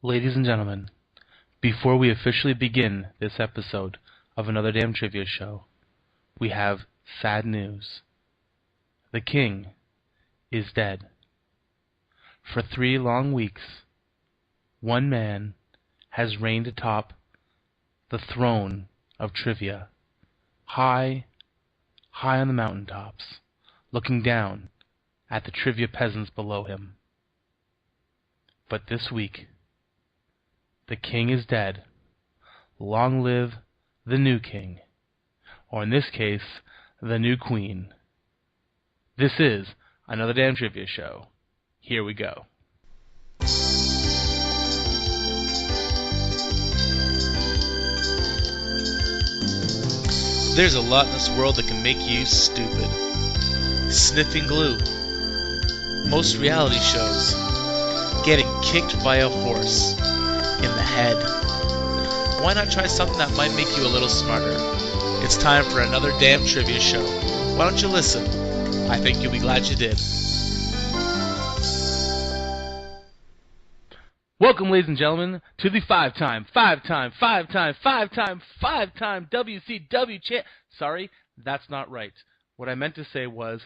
Ladies and gentlemen, before we officially begin this episode of Another Damn Trivia Show, we have sad news. The king is dead. For 3 long weeks, one man has reigned atop the throne of trivia, high on the mountaintops, looking down at the trivia peasants below him. But this week, the king is dead. Long live the new king, or in this case, the new queen. This is Another Damn Trivia Show. Here we go. There's a lot in this world that can make you stupid. Sniffing glue. Most reality shows. Getting kicked by a horse. In the head. Why not try something that might make you a little smarter? It's time for another damn trivia show. Why don't you listen? I think you'll be glad you did. Welcome, ladies and gentlemen, to the five-time WCW champ. Sorry, that's not right. What I meant to say was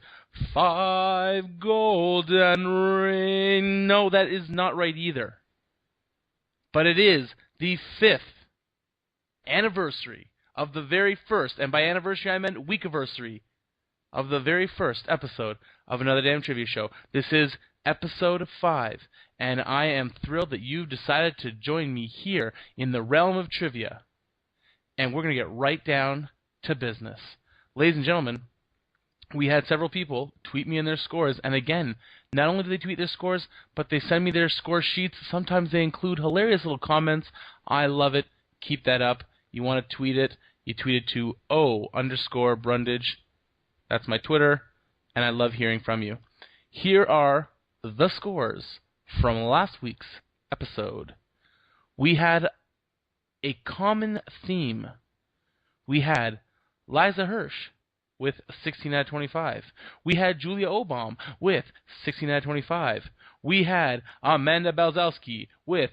5 golden ring. No, that is not right either. But it is the 5th anniversary of the very first, and by anniversary I meant weekiversary, of the very first episode of Another Damn Trivia Show. This is episode 5, and I am thrilled that you've decided to join me here in the realm of trivia. And we're going to get right down to business. Ladies and gentlemen, we had several people tweet me in their scores, and again, not only do they tweet their scores, but they send me their score sheets. Sometimes they include hilarious little comments. I love it. Keep that up. You want to tweet it, you tweet it to O_Brundage. That's my Twitter, and I love hearing from you. Here are the scores from last week's episode. We had a common theme. We had Liza Hirsch with 16 out of 25. We had Julia Obam with 16 out of 25. We had Amanda Balzowski with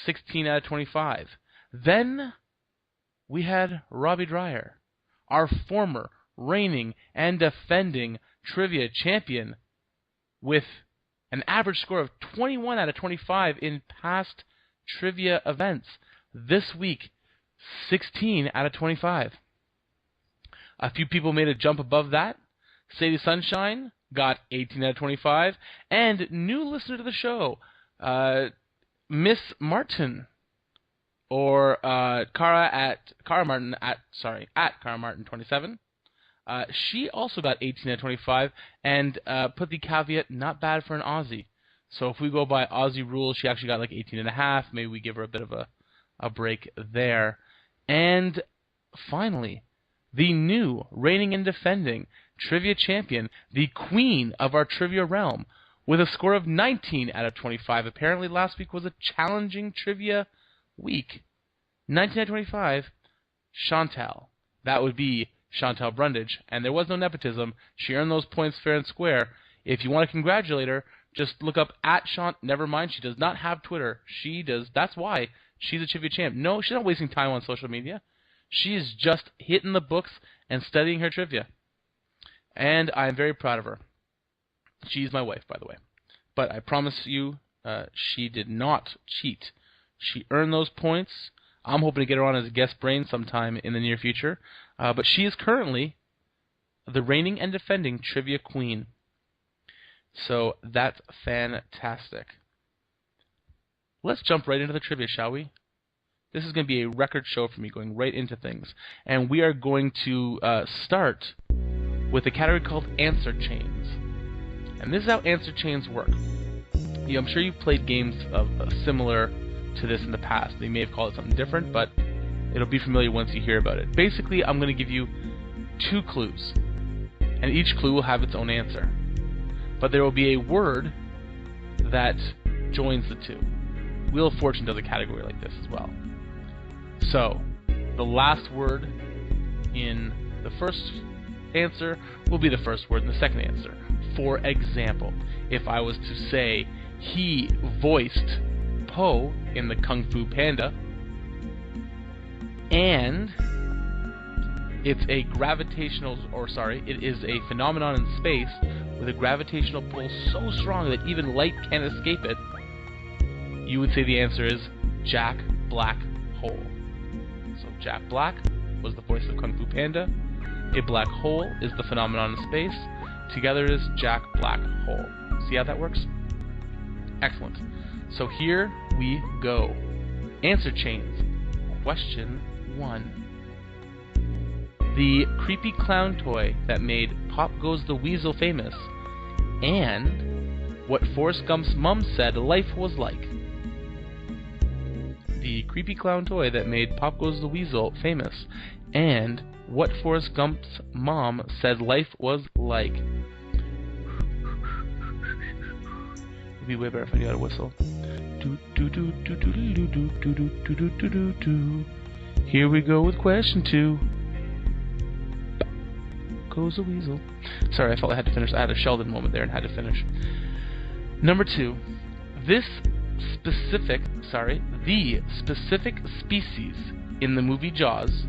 16 out of 25. Then we had Robbie Dreyer, our former reigning and defending trivia champion, with an average score of 21 out of 25 in past trivia events. This week, 16 out of 25. A few people made a jump above that. Sadie Sunshine got 18 out of 25. And new listener to the show, Miss Martin, or Cara Martin 27. She also got 18 out of 25 and put the caveat, not bad for an Aussie. So if we go by Aussie rules, she actually got like 18 and a half. Maybe we give her a bit of a break there. And finally, the new reigning and defending trivia champion, the queen of our trivia realm, with a score of 19 out of 25. Apparently last week was a challenging trivia week. 19 out of 25, Chantal. That would be Chantal Brundage. And there was no nepotism. She earned those points fair and square. If you want to congratulate her, just look up @Chant. Never mind, she does not have Twitter. She does. That's why she's a trivia champ. No, she's not wasting time on social media. She is just hitting the books and studying her trivia. And I'm very proud of her. She's my wife, by the way. But I promise you, she did not cheat. She earned those points. I'm hoping to get her on as a guest brain sometime in the near future. But she is currently the reigning and defending trivia queen. So that's fantastic. Let's jump right into the trivia, shall we? This is going to be a record show for me, going right into things. And we are going to start with a category called answer chains. And this is how answer chains work. I'm sure you've played games of similar to this in the past. They may have called it something different, but it'll be familiar once you hear about it. Basically, I'm going to give you 2 clues. And each clue will have its own answer. But there will be a word that joins the 2. Wheel of Fortune does a category like this as well. So, the last word in the first answer will be the first word in the second answer. For example, if I was to say, he voiced Po in the Kung Fu Panda. And it is a phenomenon in space with a gravitational pull so strong that even light can't escape it. You would say the answer is Jack Black Hole. So Jack Black was the voice of Kung Fu Panda. A black hole is the phenomenon in space. Together it is Jack Black Hole. See how that works? Excellent. So here we go. Answer chains. Question 1. The creepy clown toy that made Pop Goes the Weasel famous, and what Forrest Gump's mom said life was like. The creepy clown toy that made Pop Goes the Weasel famous, and what Forrest Gump's mom said life was like. It'd be way better if I got a whistle. Here we go with question 2. Goes the weasel. Sorry, I felt I had to finish. I had a Sheldon moment there and had to finish. Number 2. The specific species in the movie Jaws.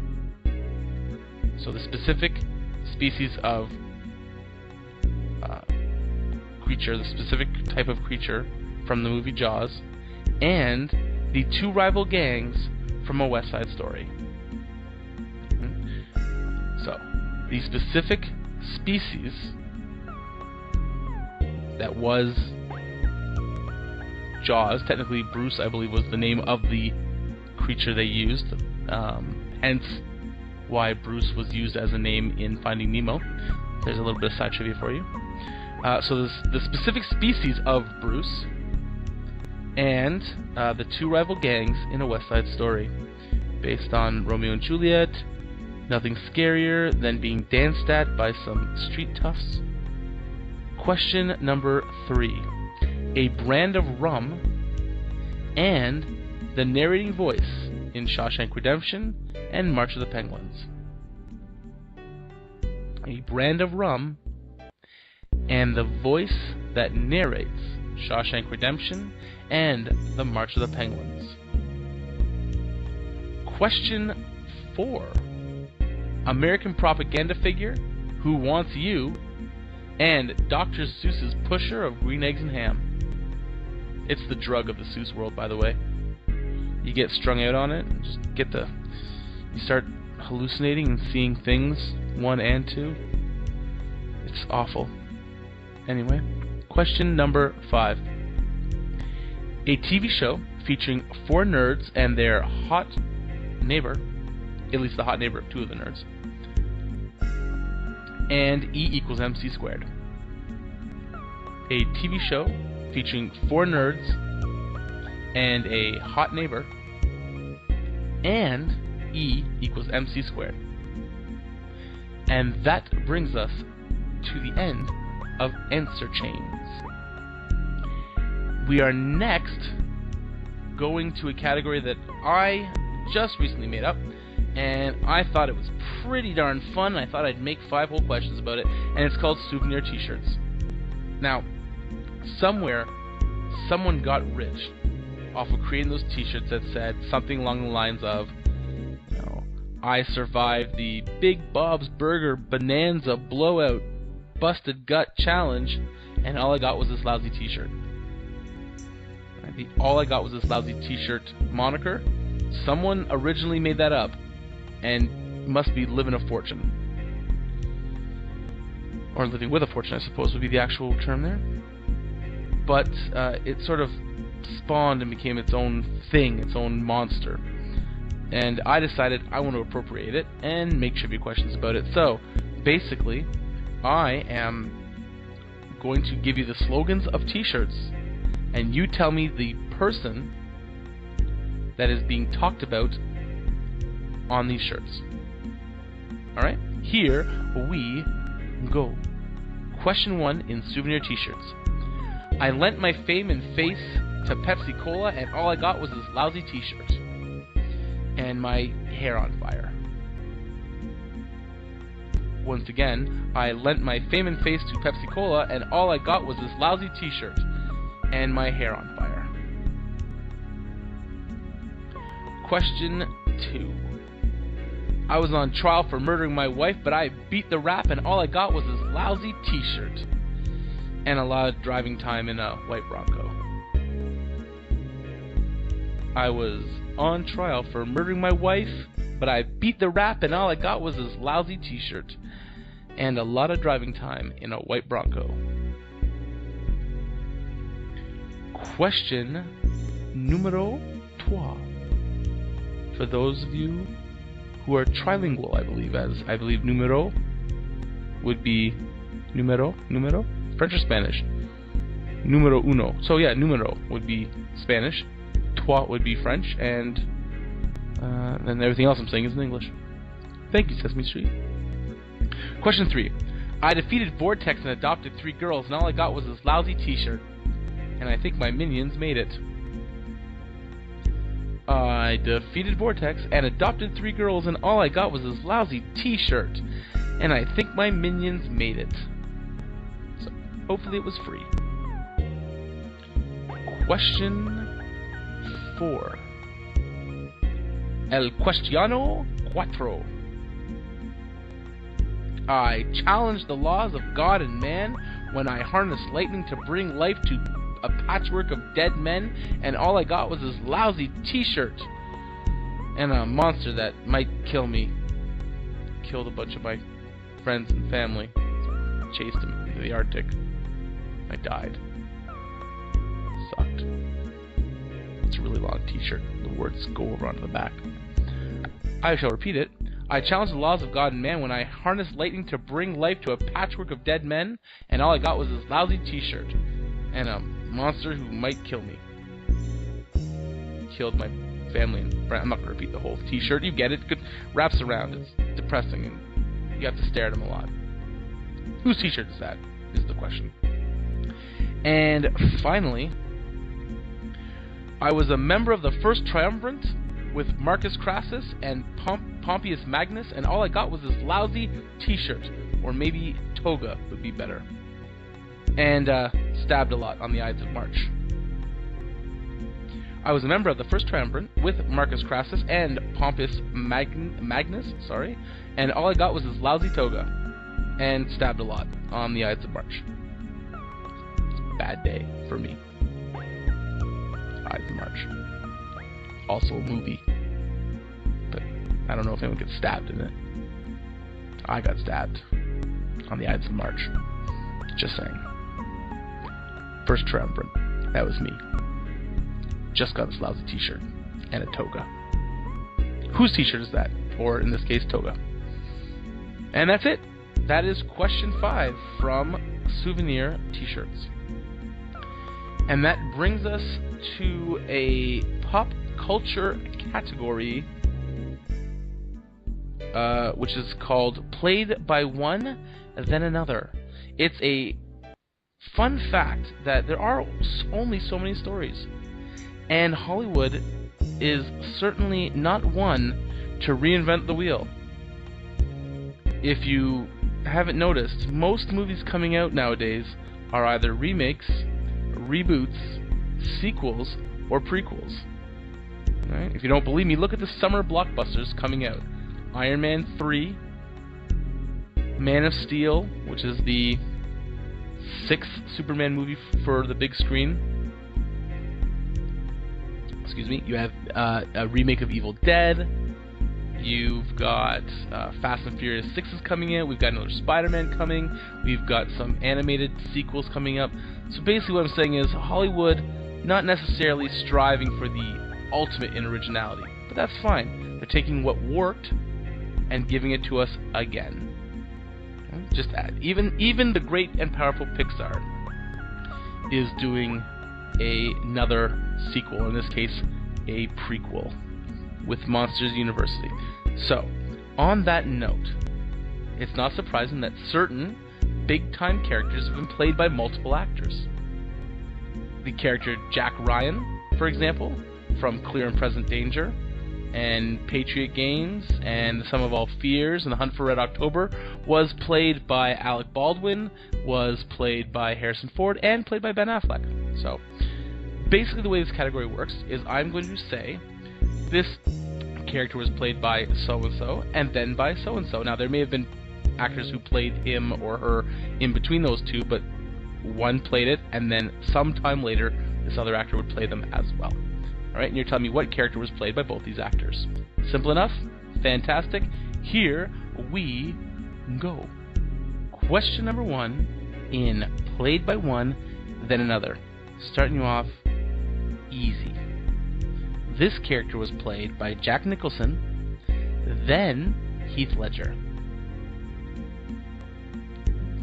So the specific species of creature, the specific type of creature from the movie Jaws, and the 2 rival gangs from A West Side Story. So, the specific species that was Jaws, technically Bruce, I believe, was the name of the creature they used, hence why Bruce was used as a name in Finding Nemo. There's a little bit of side trivia for you. So the specific species of Bruce and the 2 rival gangs in A West Side Story, based on Romeo and Juliet, nothing scarier than being danced at by some street toughs. Question number 3. A brand of rum and the narrating voice in Shawshank Redemption and March of the Penguins. A brand of rum and the voice that narrates Shawshank Redemption and the March of the Penguins. Question 4. American propaganda figure, Who Wants You, and Dr. Seuss's pusher of green eggs and ham. It's the drug of the Seuss world, by the way. You get strung out on it, and you start hallucinating and seeing things, 1 and 2. It's awful. Anyway, question number 5. A TV show featuring 4 nerds and their hot neighbor, at least the hot neighbor of 2 of the nerds, and E equals MC squared. A TV show featuring 4 nerds and a hot neighbor, and E equals MC squared. And that brings us to the end of answer chains. We are next going to a category that I just recently made up, and I thought it was pretty darn fun. I thought I'd make 5 whole questions about it, and it's called souvenir t-shirts. Now, somewhere, someone got rich off of creating those t-shirts that said something along the lines of, you know, I survived the Big Bob's Burger Bonanza Blowout Busted Gut Challenge, and all I got was this lousy t-shirt. All I got was this lousy t-shirt moniker. Someone originally made that up and must be living a fortune. Or living with a fortune, I suppose, would be the actual term there. But it sort of spawned and became its own thing, its own monster. And I decided I want to appropriate it and make trivia questions about it. So, basically, I am going to give you the slogans of t-shirts, and you tell me the person that is being talked about on these shirts. Alright? Here we go. Question 1 in souvenir t-shirts. I lent my fame and face to Pepsi Cola, and all I got was this lousy t-shirt. And my hair on fire. Once again, I lent my fame and face to Pepsi Cola, and all I got was this lousy t-shirt. And my hair on fire. Question 2. I was on trial for murdering my wife, but I beat the rap and all I got was this lousy t-shirt. And a lot of driving time in a white Bronco. I was on trial for murdering my wife, but I beat the rap and all I got was this lousy t-shirt. And a lot of driving time in a white Bronco. Question numero 3. For those of you who are trilingual, I believe numero would be numero, French or Spanish? Numero uno. So yeah, numero would be Spanish, trois would be French, and then everything else I'm saying is in English. Thank you, Sesame Street. Question 3. I defeated Vortex and adopted 3 girls, and all I got was this lousy t-shirt. And I think my minions made it. I defeated Vortex and adopted 3 girls, and all I got was this lousy t-shirt. And I think my minions made it. So, hopefully it was free. Question 4. El Questiono Cuatro. I challenged the laws of God and man when I harnessed lightning to bring life to a patchwork of dead men, and all I got was this lousy t-shirt. And a monster that might kill me. Killed a bunch of my friends and family. Chased him into the Arctic. I died. Sucked. It's a really long t-shirt. The words go over onto the back. I shall repeat it. I challenged the laws of God and man when I harnessed lightning to bring life to a patchwork of dead men, and all I got was this lousy t-shirt. And a monster who might kill me. Killed my family and friends. I'm not going to repeat the whole t-shirt. You get it. It wraps around. It's depressing, and you have to stare at him a lot. Whose t-shirt is that? Is the question. And finally, I was a member of the first triumvirate with Marcus Crassus and Pompeius Magnus, and all I got was this lousy t-shirt. Or maybe toga would be better. And stabbed a lot on the Ides of March. I was a member of the first triumvirate with Marcus Crassus and Pompeius Magnus, and all I got was this lousy toga. And stabbed a lot on the Ides of March. It's a bad day for me. Ides of March. Also a movie. But I don't know if anyone gets stabbed in it. I got stabbed on the Ides of March. Just saying. First triumvirate. That was me. Just got this lousy t-shirt. And a toga. Whose t-shirt is that? Or, in this case, toga. And that's it. That is question 5 from Souvenir T-shirts. And that brings us to a pop culture category, which is called Played by One, Then Another. It's a fun fact that there are only so many stories, and Hollywood is certainly not one to reinvent the wheel. If you haven't noticed, most movies coming out nowadays are either remakes, reboots, sequels, or prequels. Right? If you don't believe me, look at the summer blockbusters coming out. Iron Man 3, Man of Steel, which is the 6th Superman movie for the big screen. Excuse me. You have a remake of Evil Dead. You've got Fast and Furious 6 is coming out. We've got another Spider-Man coming. We've got some animated sequels coming up. So basically what I'm saying is Hollywood not necessarily striving for the ultimate in originality. But that's fine. They're taking what worked and giving it to us again. Just add. Even the great and powerful Pixar is doing another sequel, in this case, a prequel, with Monsters University. So, on that note, it's not surprising that certain big-time characters have been played by multiple actors. The character Jack Ryan, for example, from Clear and Present Danger, and Patriot Games, and The Sum of All Fears, and The Hunt for Red October, was played by Alec Baldwin, was played by Harrison Ford, and played by Ben Affleck. So, basically the way this category works is I'm going to say, this character was played by so-and-so, and then by so-and-so. Now, there may have been actors who played him or her in between those two, but one played it, and then sometime later, this other actor would play them as well. Alright, and you're telling me what character was played by both these actors. Simple enough? Fantastic. Here we go. Question number 1 in Played by One, Then Another. Starting you off easy. This character was played by Jack Nicholson, then Heath Ledger.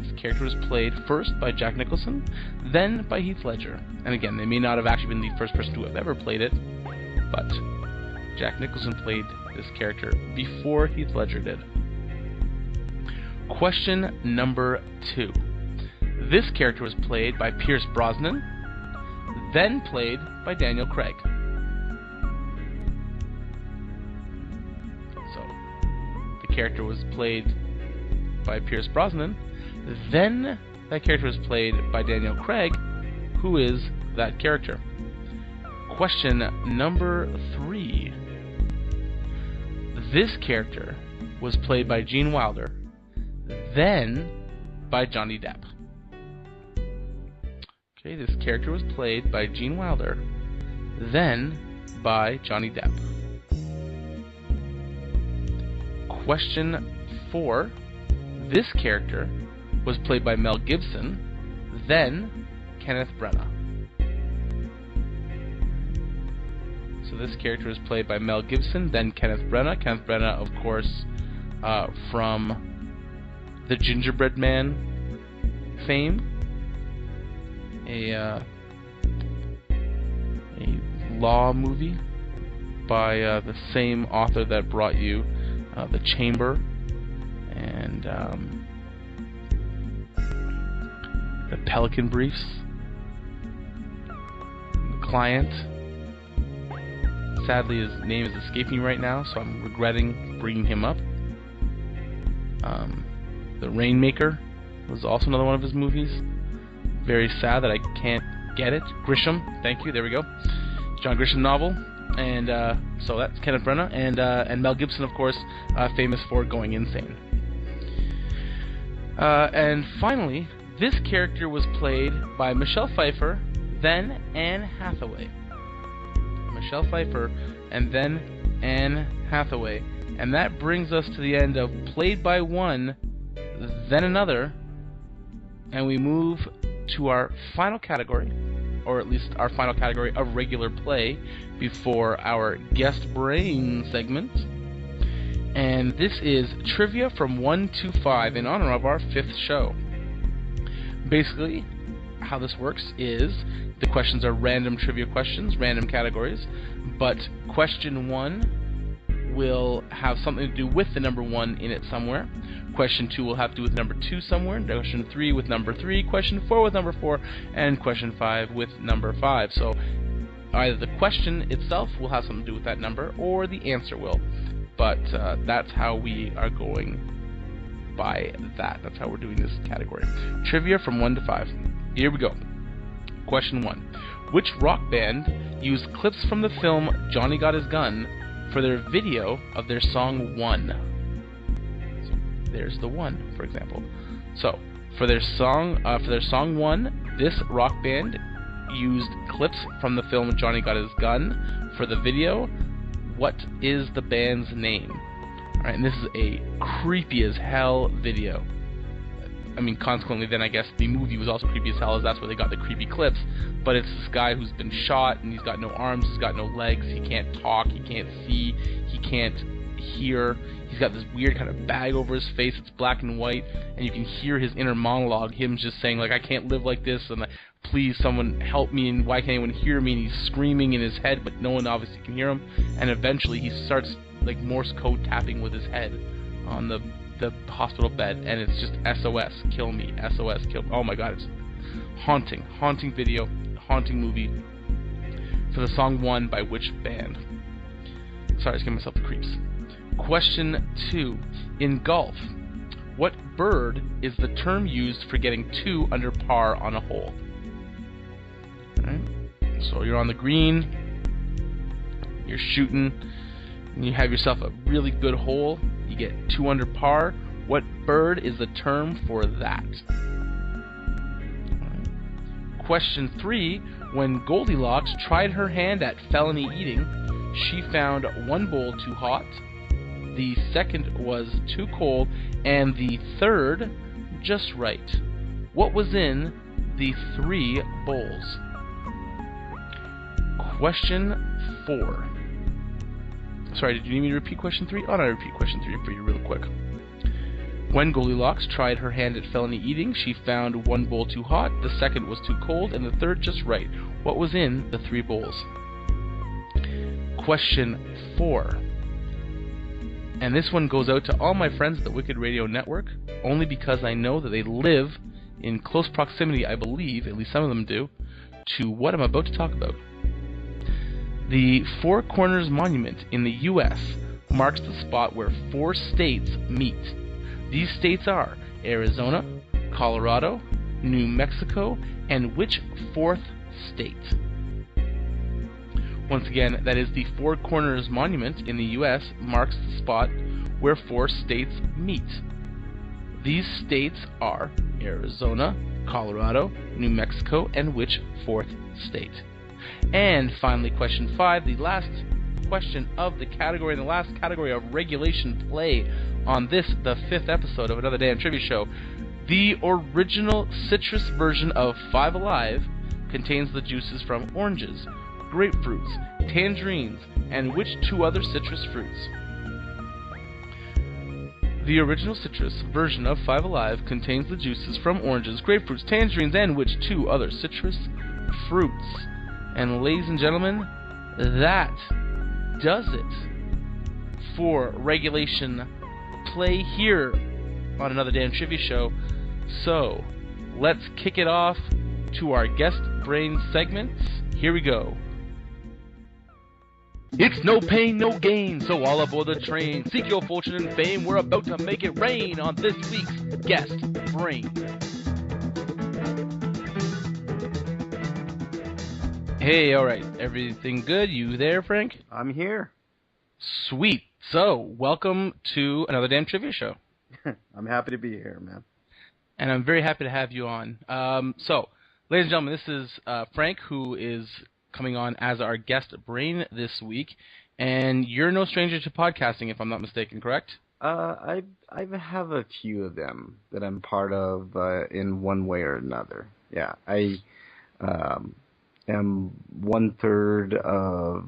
This character was played first by Jack Nicholson, then by Heath Ledger. And again, they may not have actually been the first person to have ever played it, but Jack Nicholson played this character before Heath Ledger did. Question number 2. This character was played by Pierce Brosnan, then played by Daniel Craig. So, the character was played by Pierce Brosnan, then that character was played by Daniel Craig. Who is that character? Question number 3. This character was played by Gene Wilder, then by Johnny Depp. Okay, this character was played by Gene Wilder, then by Johnny Depp. Question 4. This character was played by Mel Gibson, then Kenneth Branagh. So this character was played by Mel Gibson, then Kenneth Branagh. Kenneth Branagh, of course, from the Gingerbread Man fame. A law movie by the same author that brought you The Chamber and The Pelican Briefs, The Client. Sadly, his name is escaping right now, so I'm regretting bringing him up. The Rainmaker was also another one of his movies. Very sad that I can't get it. Grisham, thank you, there we go. John Grisham novel. And so that's Kenneth Branagh. And Mel Gibson, of course, famous for Going Insane. And finally, this character was played by Michelle Pfeiffer, then Anne Hathaway. Michelle Pfeiffer, and then Anne Hathaway. And that brings us to the end of Played by One, Then Another. And we move to our final category, or at least our final category of regular play, before our guest brain segment. And this is trivia from 1 to 5 in honor of our 5th show. Basically, how this works is the questions are random trivia questions, random categories, but question 1 will have something to do with the number 1 in it somewhere. Question 2 will have to do with number 2 somewhere. Question 3 with number 3. Question 4 with number 4. And question 5 with number 5. So either the question itself will have something to do with that number, or the answer will. But that's how we are going by that. That's how we're doing this category. Trivia from 1 to 5. Here we go. Question 1. Which rock band used clips from the film Johnny Got His Gun for their video of their song One? So there's the One, for example. So for their song One, this rock band used clips from the film Johnny Got His Gun for the video. What is the band's name? Alright, and this is a creepy as hell video. I mean, consequently, then I guess the movie was also creepy as hell, as that's where they got the creepy clips. But it's this guy who's been shot, and he's got no arms, he's got no legs, he can't talk, he can't see, he can't hear. He's got this weird kind of bag over his face, it's black and white, and you can hear his inner monologue, him just saying, like, I can't live like this, and please, someone help me, and why can't anyone hear me? And he's screaming in his head, but no one obviously can hear him. And eventually he starts, like, Morse code tapping with his head on the hospital bed, and it's just SOS, kill me, SOS, kill me. Oh my god, it's haunting video, haunting movie. For the song One by which band? Sorry, I was giving myself the creeps. Question 2. In golf, what bird is the term used for getting 2 under par on a hole? Alright, so you're on the green, you're shooting, and you have yourself a really good hole. You get 2 under par. What bird is the term for that? Question 3. When Goldilocks tried her hand at felony eating, she found 1 bowl too hot, the second was too cold, and the third just right. What was in the 3 bowls? Question 4. Sorry, did you need me to repeat question 3? Oh, no, I repeat question 3 for you real quick. When Goldilocks tried her hand at felony eating, she found 1 bowl too hot, the second was too cold, and the third just right. What was in the 3 bowls? Question 4. And this one goes out to all my friends at the Wicked Radio Network, only because I know that they live in close proximity, I believe, at least some of them do, to what I'm about to talk about. The Four Corners Monument in the U.S. marks the spot where 4 states meet. These states are Arizona, Colorado, New Mexico, and which 4th state? Once again, that is the Four Corners Monument in the U.S. marks the spot where 4 states meet. These states are Arizona, Colorado, New Mexico, and which 4th state? And finally, question 5, the last question of the category, and the last category of regulation play on this, the 5th episode of Another Damn Trivia Show. The original citrus version of Five Alive contains the juices from oranges, grapefruits, tangerines, and which 2 other citrus fruits? The original citrus version of Five Alive contains the juices from oranges, grapefruits, tangerines, and which 2 other citrus fruits? And ladies and gentlemen, that does it for regulation play here on Another Damn Trivia Show. So, let's kick it off to our guest brain segments. Here we go. It's no pain, no gain, so all aboard the train. Seek your fortune and fame, we're about to make it rain on this week's guest brain. Hey, alright, everything good? You there, Frank? I'm here. Sweet. So, welcome to Another Damn Trivia Show. I'm happy to be here, man. And I'm very happy to have you on. So, ladies and gentlemen, this is Frank, who is coming on as our guest brain this week. And you're no stranger to podcasting, if I'm not mistaken, correct? I have a few of them that I'm part of in one way or another. Yeah, I am 1/3 of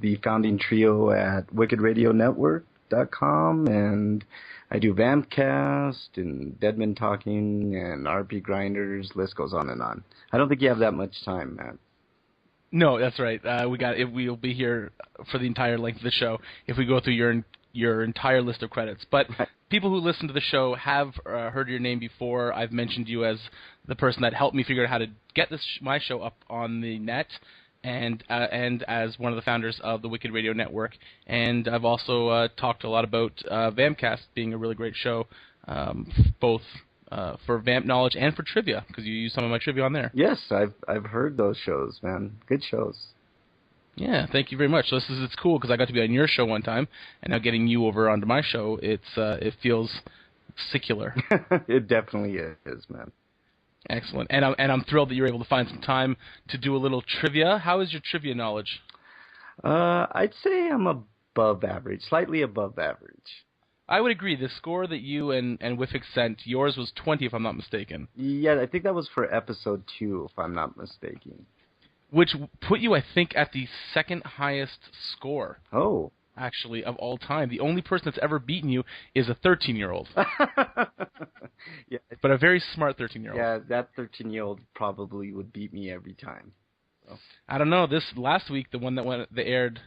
the founding trio at WickedRadioNetwork.com, and I do Vampcast and Deadman Talking and RPGrinders. List goes on and on. I don't think you have that much time, Matt. No, that's right. We'll be here for the entire length of the show if we go through your entire list of credits. But people who listen to the show have heard your name before. I've mentioned you as the person that helped me figure out how to get my show up on the net, and as one of the founders of the Wicked Radio Network. And I've also talked a lot about Vampcast being a really great show, both for Vamp knowledge and for trivia, because you use some of my trivia on there. Yes, I've heard those shows, man. Good shows. Yeah, thank you very much. So it's cool because I got to be on your show one time, and now getting you over onto my show, it feels secular. It definitely is, man. Excellent, and I'm thrilled that you're able to find some time to do a little trivia. How is your trivia knowledge? I'd say I'm above average, slightly above average. I would agree. The score that you and Wiffick sent, yours was 20, if I'm not mistaken. Yeah, I think that was for episode 2, if I'm not mistaken. Which put you, I think, at the second highest score. Oh. Actually, of all time. The only person that's ever beaten you is a 13-year-old. Yeah. But a very smart 13-year-old. Yeah, that 13-year-old probably would beat me every time. So. I don't know. This last week, the one that aired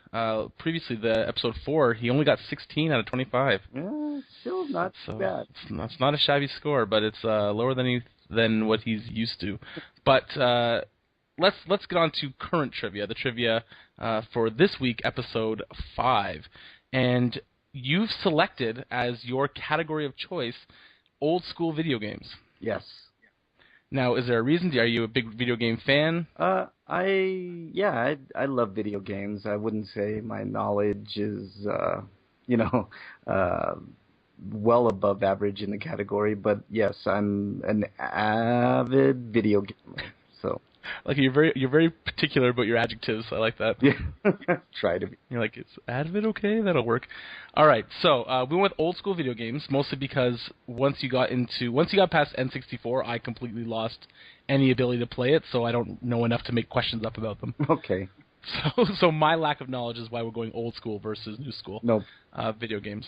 previously, the episode 4, he only got 16 out of 25. Yeah, still not too bad. It's not a shabby score, but it's lower than what he's used to. But let's get on to current trivia, the trivia for this week, episode 5. And you've selected as your category of choice old school video games. Yes. Now, is there a reason? Are you a big video game fan? I love video games. I wouldn't say my knowledge is, you know, well above average in the category, but yes, I'm an avid video gamer. So, like you're very particular about your adjectives. I like that. Yeah, try to be. You're like, is avid okay? That'll work. All right, so we went with old school video games, mostly because once you got past N64, I completely lost any ability to play it, so I don't know enough to make questions up about them. Okay. So my lack of knowledge is why we're going old school versus new school. Nope. Video games.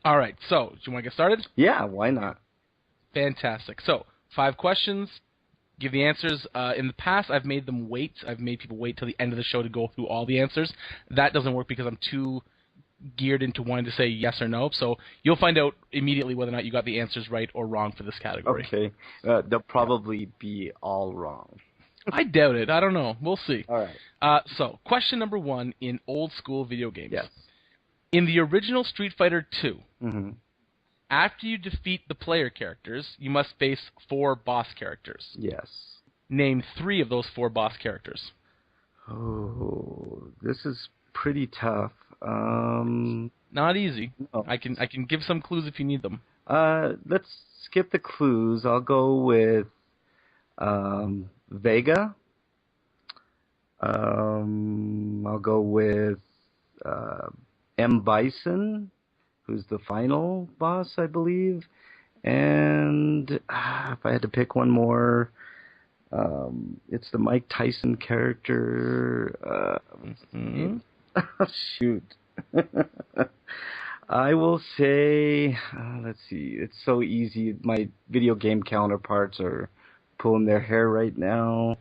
All right, so do you want to get started? Yeah, why not? Fantastic. So 5 questions. Give the answers. In the past, I've made them wait. I've made people wait till the end of the show to go through all the answers. That doesn't work because I'm too geared into wanting to say yes or no. So you'll find out immediately whether or not you got the answers right or wrong for this category. Okay. They'll probably be all wrong. I doubt it. I don't know. We'll see. All right. So question number 1 in old school video games. Yes. In the original Street Fighter II, Mm-hmm. after you defeat the player characters, you must face 4 boss characters. Yes. Name 3 of those 4 boss characters. Oh, this is pretty tough. Not easy. No. I can give some clues if you need them. Let's skip the clues. I'll go with Vega. I'll go with M. Bison, who's the final boss, I believe. And if I had to pick one more, it's the Mike Tyson character. Shoot. I will say, let's see, it's so easy. My video game counterparts are pulling their hair right now.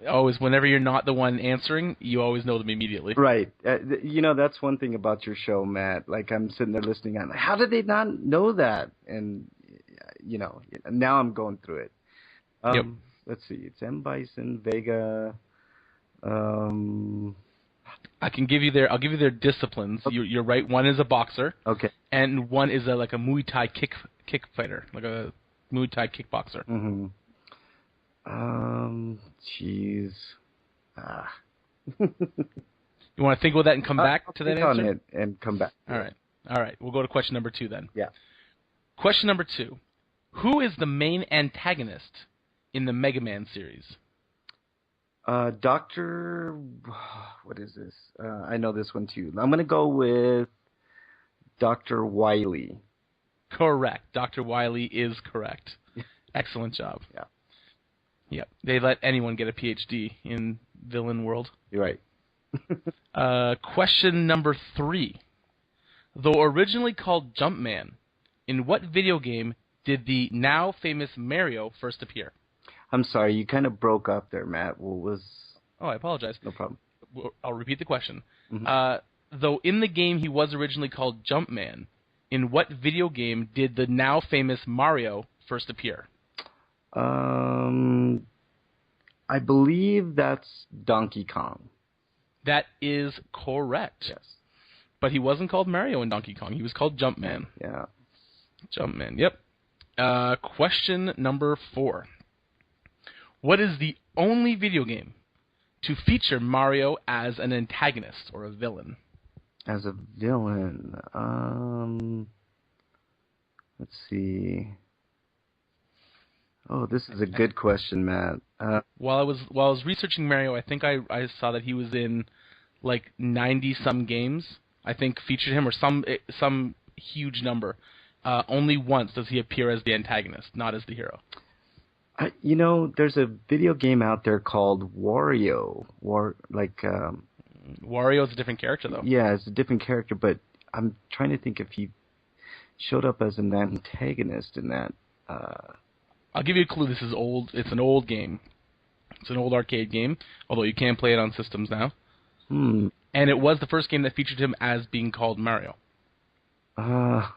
Always, whenever you're not the one answering, you always know them immediately. Right. That's one thing about your show, Matt. Like, I'm sitting there listening, I'm like, how did they not know that? And, now I'm going through it. Yep. Let's see, it's M. Bison, Vega, I'll give you their disciplines. Okay. You're right. One is a boxer. Okay. And one is like a Muay Thai kick fighter, like a Muay Thai kickboxer. Mm-hmm. Jeez. You want to think about that and come back to that I'll answer? think on it and come back. All right. We'll go to question number 2 then. Yeah. Question number 2. Who is the main antagonist in the Mega Man series? Dr. What is this? I know this one too. I'm going to go with Dr. Wily. Correct. Dr. Wily is correct. Excellent job. Yeah. Yep. They let anyone get a PhD in villain world. You're right. Question number 3. Though originally called Jumpman, in what video game did the now famous Mario first appear? I'm sorry, you kind of broke up there, Matt. What was... Oh, I apologize. No problem. I'll repeat the question. Mm-hmm. Though in the game he was originally called Jumpman, in what video game did the now famous Mario first appear? I believe that's Donkey Kong. That is correct. Yes. But he wasn't called Mario in Donkey Kong. He was called Jumpman. Yeah. Jumpman, yep. Question number 4. What is the only video game to feature Mario as an antagonist or a villain? As a villain, let's see. Oh, this is a good question, Matt. While I was researching Mario, I think I saw that he was in like 90 some games. I think featured him or some huge number. Only once does he appear as the antagonist, not as the hero. There's a video game out there called Wario. Wario's a different character, though. Yeah, it's a different character, but I'm trying to think if he showed up as an antagonist in that. I'll give you a clue. This is old. It's an old game. It's an old arcade game, although you can play it on systems now. And it was the first game that featured him as being called Mario. I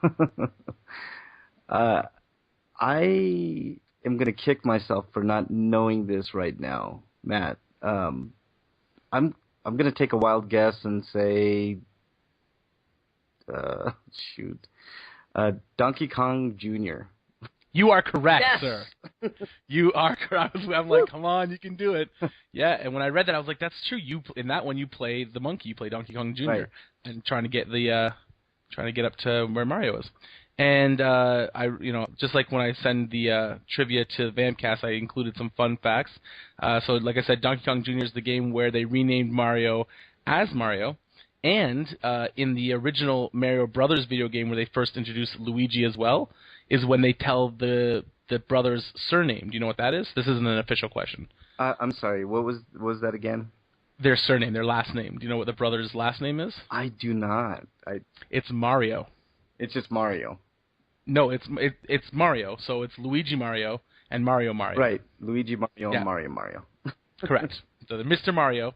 am going to kick myself for not knowing this right now, Matt. I'm going to take a wild guess and say, Donkey Kong Jr. You are correct, Yes! sir. You are correct. I'm like, come on, you can do it. Yeah, and when I read that, I was like, that's true. In that one, you play the monkey. You play Donkey Kong Jr. Right. And trying to get up to where Mario is. And just like when I send the trivia to Vamcast, I included some fun facts. So, like I said, Donkey Kong Jr. is the game where they renamed Mario as Mario. And in the original Mario Brothers video game where they first introduced Luigi as well, is when they tell the brother's surname. Do you know what that is? This isn't an official question. I'm sorry, what was that again? Their surname, their last name. Do you know what the brother's last name is? I do not. It's Mario. It's just Mario. No, it's Mario. So it's Luigi Mario and Mario Mario. Right, Luigi Mario Yeah. and Mario Mario. Correct. So they're Mr. Mario,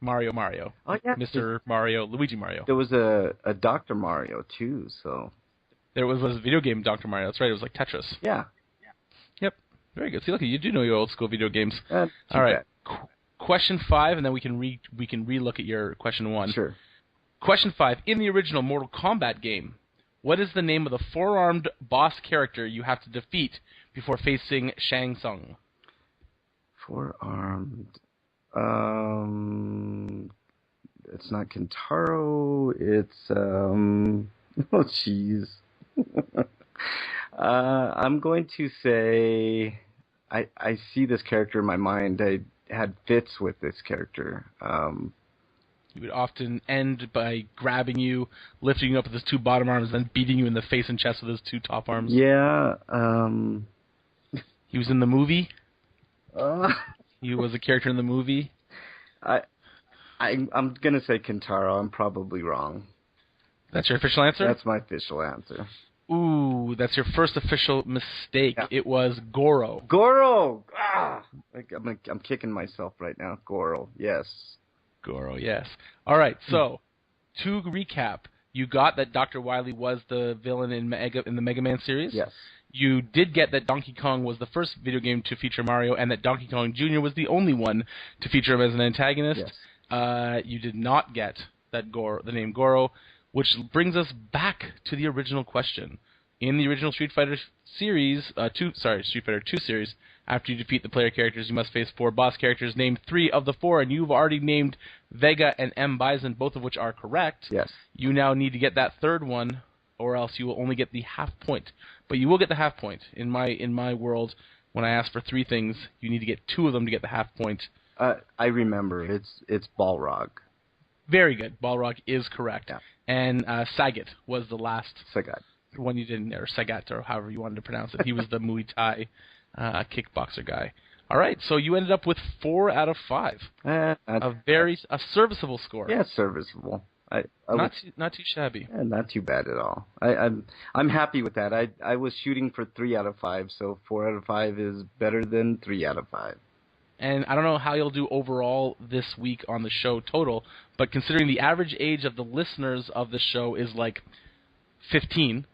Mario Mario. Oh yeah. Mr. Mario, Luigi Mario. There was a Dr. Mario too, so. There was a video game, Dr. Mario. That's right. It was like Tetris. Yeah. Yep. Very good. See, look, you do know your old school video games. Too All right. bad. Question 5, and then we can relook at your question 1. Sure. Question 5. In the original Mortal Kombat game, what is the name of the four-armed boss character you have to defeat before facing Shang Tsung? Four-armed. It's not Kentaro. It's oh jeez. I'm going to say I see this character in my mind. I had fits with this character. He would often end by grabbing you, lifting you up with his two bottom arms, then beating you in the face and chest with his two top arms. Yeah. He was in the movie. He was a character in the movie. I'm gonna say Kentaro. I'm probably wrong. That's your official answer? That's my official answer. Ooh, that's your first official mistake. Yeah. It was Goro. Goro! I'm kicking myself right now. Goro, yes. Goro, yes. All right, so to recap, you got that Dr. Wily was the villain in the Mega Man series. Yes. You did get that Donkey Kong was the first video game to feature Mario, and that Donkey Kong Jr. was the only one to feature him as an antagonist. Yes. You did not get that the name Goro, which brings us back to the original question. In the original Street Fighter series, Street Fighter 2 series, after you defeat the player characters, you must face 4 boss characters. Name 3 of the 4, and you've already named Vega and M. Bison, both of which are correct. Yes. You now need to get that third one, or else you will only get the half point. But you will get the half point. In my world, when I ask for 3 things, you need to get 2 of them to get the half point. I remember. It's Balrog. Very good. Balrog is correct. Yeah. And Sagat was the last Sagat. one you didn't, or Sagat, or however you wanted to pronounce it. He was the Muay Thai kickboxer guy. All right, so you ended up with 4 out of 5. A serviceable score. Yeah, serviceable. Not too shabby. Yeah, not too bad at all. I'm happy with that. I was shooting for 3 out of 5, so 4 out of 5 is better than 3 out of 5. And I don't know how you'll do overall this week on the show total, but considering the average age of the listeners of the show is like 15,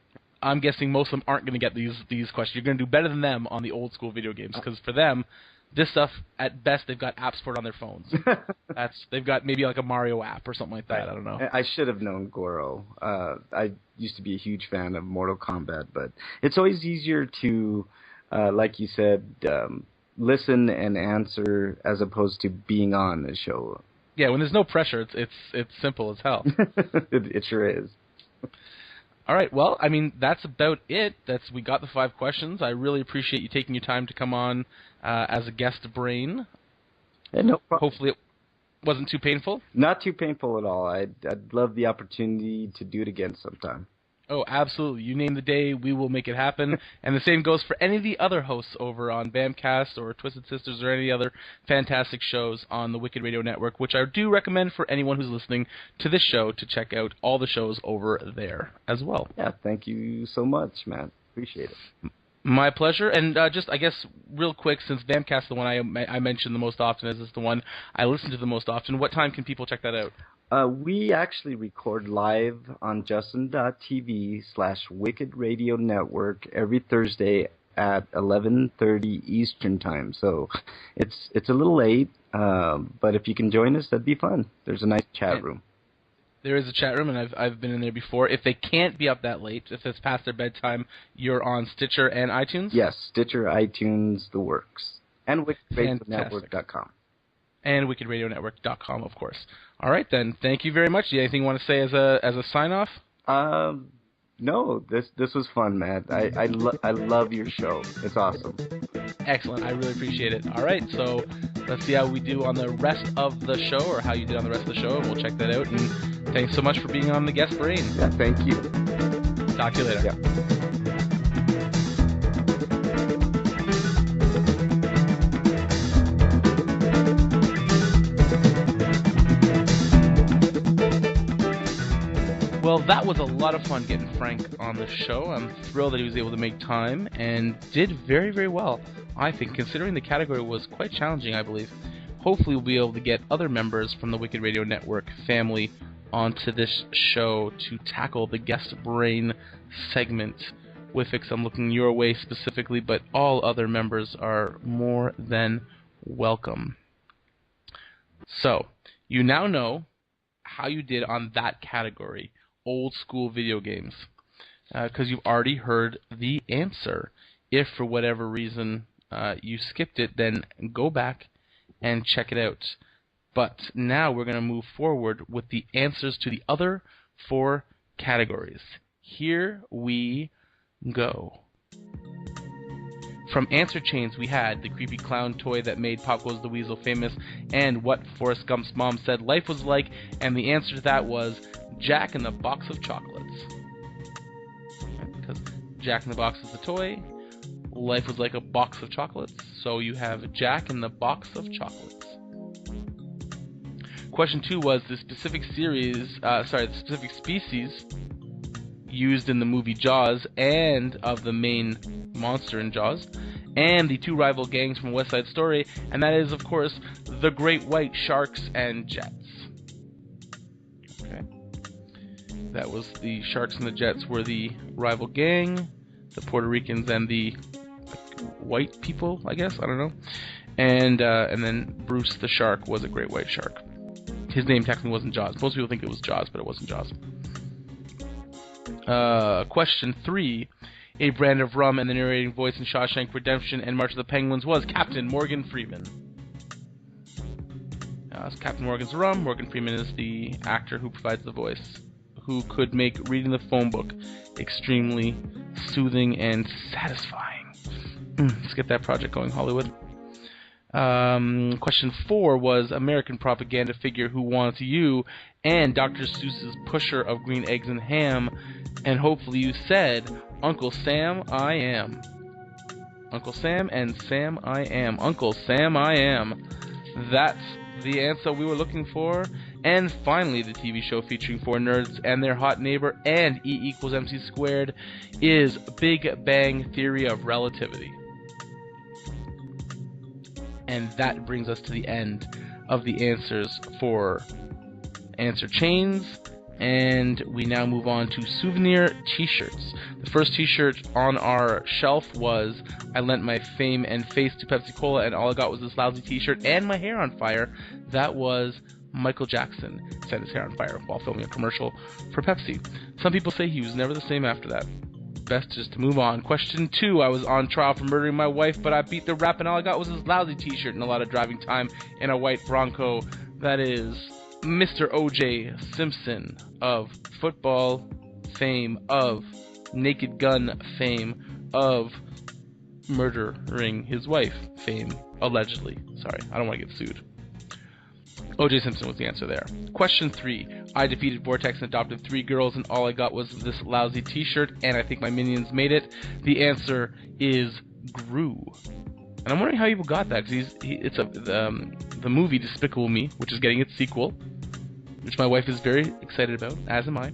I'm guessing most of them aren't going to get these questions. You're going to do better than them on the old school video games, because for them, this stuff, at best, they've got apps for it on their phones. They've got maybe like a Mario app or something like that. I don't know. I should have known Goro. I used to be a huge fan of Mortal Kombat, but it's always easier to, like you said, listen and answer as opposed to being on the show. Yeah, when there's no pressure, it's simple as hell. It sure is. All right, well, I mean, that's about it. We got the 5 questions. I really appreciate you taking your time to come on as a guest brain. Yeah, no problem. Hopefully it wasn't too painful. Not too painful at all. I'd love the opportunity to do it again sometime. Oh, absolutely. You name the day, we will make it happen. And the same goes for any of the other hosts over on Bamcast or Twisted Sisters or any other fantastic shows on the Wicked Radio Network, which I do recommend for anyone who's listening to this show to check out all the shows over there as well. Yeah, thank you so much, man. Appreciate it. My pleasure. And just, I guess, real quick, since Bamcast is the one I mention the most often, as it's the one I listen to the most often, what time can people check that out? We actually record live on justin.tv/Wicked Radio Network every Thursday at 11:30 Eastern Time. So it's a little late, but if you can join us, that'd be fun. There's a nice chat room. There is a chat room, and I've been in there before. If they can't be up that late, if it's past their bedtime, you're on Stitcher and iTunes? Yes, Stitcher, iTunes, the works. And WickedRadioNetwork.com. And WickedRadioNetwork.com, of course. All right, then. Thank you very much. Do you have anything you want to say as a sign-off? No, this was fun, Matt. I love your show. It's awesome. Excellent. I really appreciate it. All right, so let's see how we do on the rest of the show, or how you did on the rest of the show, and we'll check that out. And thanks so much for being on the Guest Brain. Yeah, thank you. Talk to you later. Yeah. Well, that was a lot of fun getting Frank on the show. I'm thrilled that he was able to make time and did very, very well, I think, considering the category was quite challenging, I believe. Hopefully we'll be able to get other members from the Wicked Radio Network family onto this show to tackle the Guest Brain segment with it. I'm looking your way specifically, but all other members are more than welcome. So, you now know how you did on that category. Old school video games, because you've already heard the answer. If for whatever reason you skipped it, then go back and check it out. But now we're going to move forward with the answers to the other 4 categories. Here we go. From answer chains, we had the creepy clown toy that made Pop Goes the Weasel famous, and what Forrest Gump's mom said life was like, and the answer to that was Jack in the Box of Chocolates. Because Jack in the Box is the toy, life was like a box of chocolates, so you have Jack in the Box of Chocolates. Question 2 was the specific species used in the movie Jaws and of the main monster in Jaws, and the 2 rival gangs from West Side Story, and that is, of course, the Great White Sharks and Jets. Okay. That was the Sharks and the Jets were the rival gang, the Puerto Ricans and the white people, I guess, I don't know. And then Bruce the Shark was a Great White Shark. His name technically wasn't Jaws. Most people think it was Jaws, but it wasn't Jaws. Question 3. A brand of rum, and the narrating voice in Shawshank Redemption and March of the Penguins was Captain Morgan Freeman. So Captain Morgan's rum. Morgan Freeman is the actor who provides the voice, who could make reading the phone book extremely soothing and satisfying. Let's get that project going, Hollywood. Question 4 was American propaganda figure who wants you, and Dr. Seuss's pusher of green eggs and ham, and hopefully you said Uncle Sam I Am. Uncle Sam and Sam I Am. Uncle Sam I Am. That's the answer we were looking for. And finally, the TV show featuring 4 nerds and their hot neighbor and E=MC² is Big Bang Theory of Relativity. And that brings us to the end of the answers for answer chains, and we now move on to souvenir t-shirts. The first t-shirt on our shelf was I lent my fame and face to Pepsi Cola, and all I got was this lousy t-shirt and my hair on fire. That was Michael Jackson set his hair on fire while filming a commercial for Pepsi. Some people say he was never the same after that. Best just to move on. Question 2, I was on trial for murdering my wife, but I beat the rap and all I got was this lousy t-shirt and a lot of driving time in a white Bronco. That is Mr. O.J. Simpson of football fame, of Naked Gun fame, of murdering his wife fame, allegedly. Sorry, I don't want to get sued. O.J. Simpson was the answer there. Question 3. I defeated Vortex and adopted 3 girls, and all I got was this lousy t-shirt, and I think my minions made it. The answer is Gru. And I'm wondering how people got that, because it's the movie Despicable Me, which is getting its sequel, which my wife is very excited about, as am I.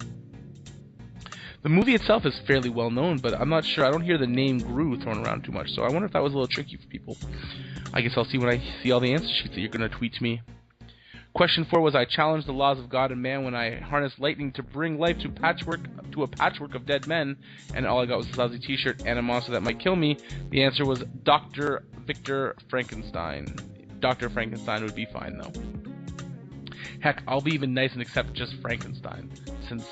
The movie itself is fairly well known, but I'm not sure. I don't hear the name Gru thrown around too much, so I wonder if that was a little tricky for people. I guess I'll see when I see all the answer sheets that you're going to tweet to me. Question 4 was I challenged the laws of God and man when I harnessed lightning to bring life to a patchwork of dead men, and all I got was a lousy t-shirt and a monster that might kill me. The answer was Dr. Victor Frankenstein. Dr. Frankenstein would be fine, though. Heck, I'll be even nice and accept just Frankenstein, since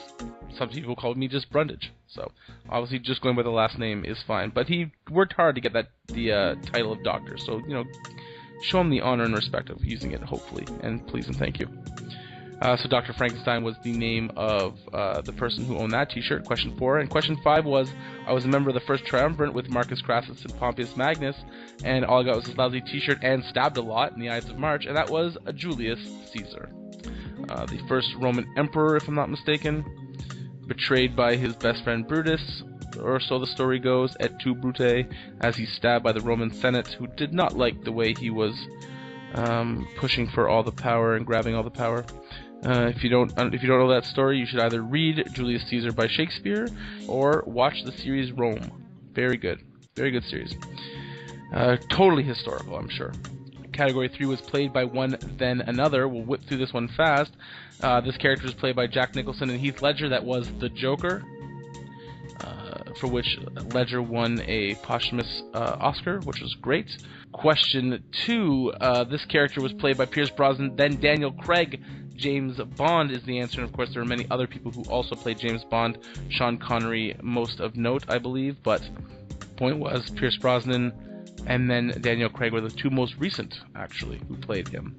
some people called me just Brundage. So obviously, just going by the last name is fine. But he worked hard to get the title of doctor. So show him the honor and respect of using it, hopefully, and please and thank you. So Dr. Frankenstein was the name of the person who owned that t-shirt, question 4. And question 5 was, I was a member of the first triumvirate with Marcus Crassus and Pompeius Magnus, and all I got was this lousy t-shirt and stabbed a lot in the Ides of March, and that was Julius Caesar. The first Roman emperor, if I'm not mistaken, betrayed by his best friend Brutus, or so the story goes, et tu Brute, as he's stabbed by the Roman Senate, who did not like the way he was pushing for all the power and grabbing all the power. If you don't know that story, you should either read Julius Caesar by Shakespeare or watch the series Rome. Very good series. Totally historical, I'm sure. Category 3 was played by One Then Another. We'll whip through this one fast. This character was played by Jack Nicholson and Heath Ledger. That was the Joker, for which Ledger won a posthumous Oscar, which was great. Question 2, this character was played by Pierce Brosnan, then Daniel Craig. James Bond is the answer, and of course there are many other people who also played James Bond. Sean Connery, most of note, I believe, but point was Pierce Brosnan and then Daniel Craig were the two most recent, actually, who played him.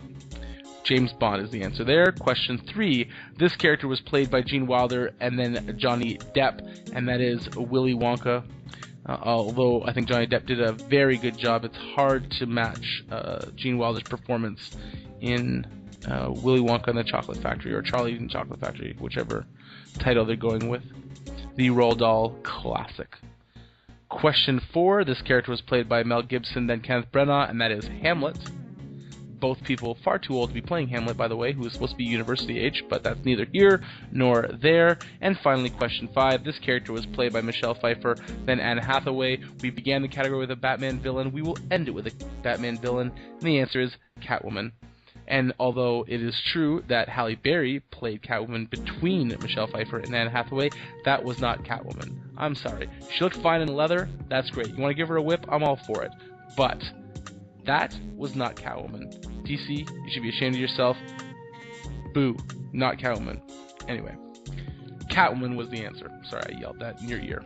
James Bond is the answer there. Question 3, this character was played by Gene Wilder and then Johnny Depp, and that is Willy Wonka. Although I think Johnny Depp did a very good job, it's hard to match Gene Wilder's performance in Willy Wonka and the Chocolate Factory, or Charlie and the Chocolate Factory, whichever title they're going with. The Roald Dahl classic. Question 4, this character was played by Mel Gibson, then Kenneth Branagh, and that is Hamlet. Both people far too old to be playing Hamlet, by the way, who is supposed to be university age, but that's neither here nor there. And finally, question 5, this character was played by Michelle Pfeiffer, then Anne Hathaway. We began the category with a Batman villain. We will end it with a Batman villain, and the answer is Catwoman. And although it is true that Halle Berry played Catwoman between Michelle Pfeiffer and Anne Hathaway, that was not Catwoman. I'm sorry. She looked fine in leather. That's great. You want to give her a whip? I'm all for it. But that was not Catwoman. DC, you should be ashamed of yourself. Boo. Not Catwoman. Anyway, Catwoman was the answer. Sorry, I yelled that in your ear.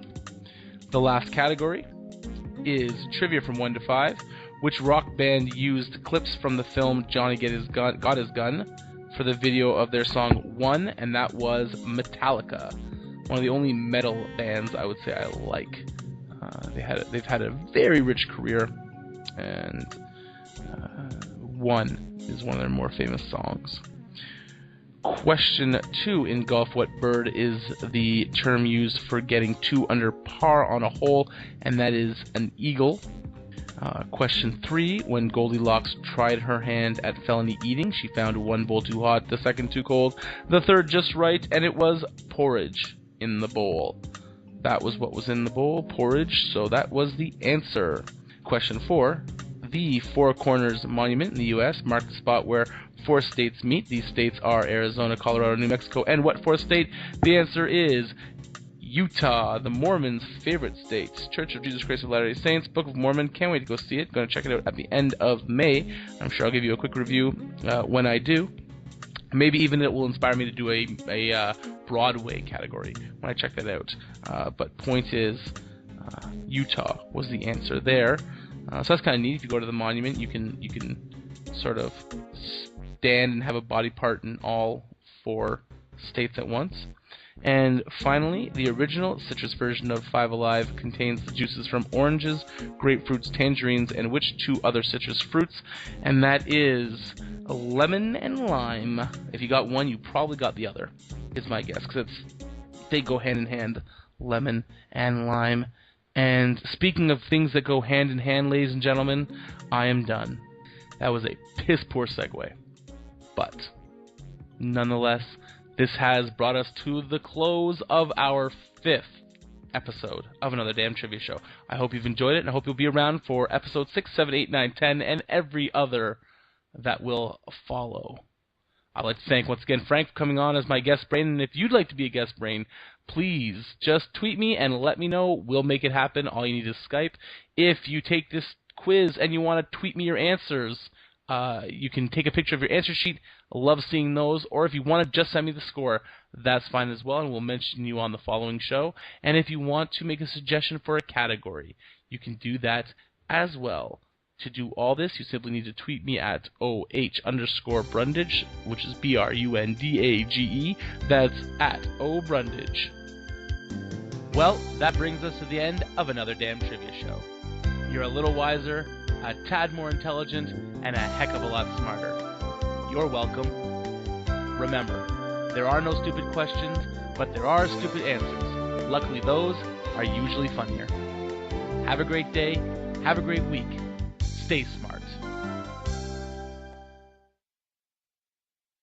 The last category is trivia from 1 to 5. Which rock band used clips from the film Johnny Got His Gun for the video of their song One, and that was Metallica. One of the only metal bands I would say I like. They've had a very rich career, and One is one of their more famous songs. Question 2, in golf, what bird is the term used for getting 2 under par on a hole, and that is an eagle. Question 3, when Goldilocks tried her hand at felony eating, she found 1 bowl too hot, the second too cold, the third just right, and it was porridge in the bowl. That was what was in the bowl, porridge, so that was the answer. Question 4, the Four Corners Monument in the U.S. marked the spot where 4 states meet. These states are Arizona, Colorado, New Mexico, and what 4th state? The answer is Utah, the Mormons' favorite state. Church of Jesus Christ of Latter-day Saints, Book of Mormon. Can't wait to go see it. Going to check it out at the end of May. I'm sure I'll give you a quick review when I do. Maybe even it will inspire me to do a Broadway category when I check that out. But point is, Utah was the answer there. So that's kind of neat. If you go to the monument, you can sort of stand and have a body part in all 4 states at once. And finally, the original citrus version of Five Alive contains the juices from oranges, grapefruits, tangerines, and which 2 other citrus fruits? And that is lemon and lime. If you got one, you probably got the other, is my guess, because they go hand in hand, lemon and lime. And speaking of things that go hand in hand, ladies and gentlemen, I am done. That was a piss-poor segue. But nonetheless, this has brought us to the close of our 5th episode of Another Damn Trivia Show. I hope you've enjoyed it, and I hope you'll be around for episode 6, 7, 8, 9, 10, and every other that will follow. I'd like to thank once again Frank for coming on as my guest brain, and if you'd like to be a guest brain, please just tweet me and let me know. We'll make it happen. All you need is Skype. If you take this quiz and you want to tweet me your answers, You can take a picture of your answer sheet. I love seeing those. Or if you want to just send me the score, that's fine as well, and we'll mention you on the following show. And if you want to make a suggestion for a category, you can do that as well. To do all this, you simply need to tweet me at OH_Brundage, which is BRUNDAGE. That's at OBrundage. Well, that brings us to the end of another damn trivia show. You're a little wiser, a tad more intelligent, and a heck of a lot smarter. You're welcome. Remember, there are no stupid questions, but there are stupid answers. Luckily, those are usually funnier. Have a great day. Have a great week. Stay smart.